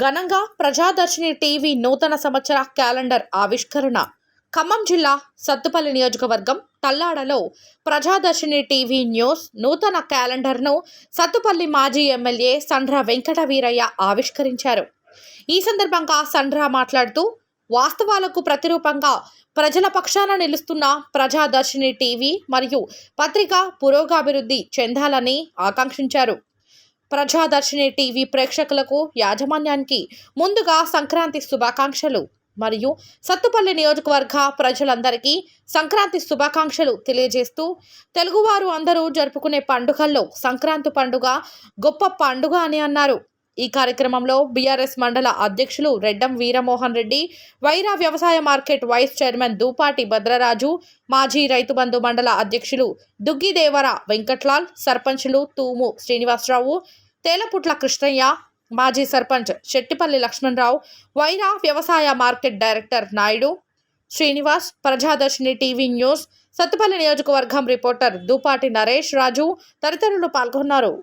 ఘనంగా ప్రజాదర్శిని టీవీ నూతన సంవత్సర క్యాలెండర్ ఆవిష్కరణ. ఖమ్మం జిల్లా సత్తుపల్లి నియోజకవర్గం తల్లాడలో ప్రజాదర్శిని టీవీ న్యూస్ నూతన క్యాలెండర్ను సత్తుపల్లి మాజీ ఎమ్మెల్యే సండ్ర వెంకట వీరయ్య ఆవిష్కరించారు. ఈ సందర్భంగా సండ్ర మాట్లాడుతూ, వాస్తవాలకు ప్రతిరూపంగా ప్రజల పక్షాన నిలుస్తున్న ప్రజాదర్శిని టీవీ మరియు పత్రిక పురోగభివృద్ధి చెందాలని ఆకాంక్షించారు. ప్రజాదర్శిని టీవీ ప్రేక్షకులకు, యాజమాన్యానికి ముందుగా సంక్రాంతి శుభాకాంక్షలు మరియు సత్తుపల్లి నియోజకవర్గ ప్రజలందరికీ సంక్రాంతి శుభాకాంక్షలు తెలియజేస్తూ, తెలుగువారు అందరూ జరుపుకునే పండుగల్లో సంక్రాంతి పండుగ గొప్ప పండుగ అని అన్నారు. ఈ కార్యక్రమంలో బీఆర్ఎస్ మండల అధ్యక్షులు రెడ్డం వీరమోహన్ రెడ్డి, వైరా వ్యవసాయ market vice chairman Dupati Bhadraraju, మాజీ రైతు బంధు మండల అధ్యక్షులు దుగ్గిదేవర వెంకట్లాల్, సర్పంచులు తూము శ్రీనివాసరావు, తేలపుట్ల కృష్ణయ్య, మాజీ సర్పంచ్ శెట్టిపల్లి లక్ష్మణరావు, వైరా వ్యవసాయ market director Naidu Srinivas, Prajadarshini TV news Sathupalli నియోజకవర్గం రిపోర్టర్ దూపాటి నరేష్ రాజు తదితరులు పాల్గొన్నారు.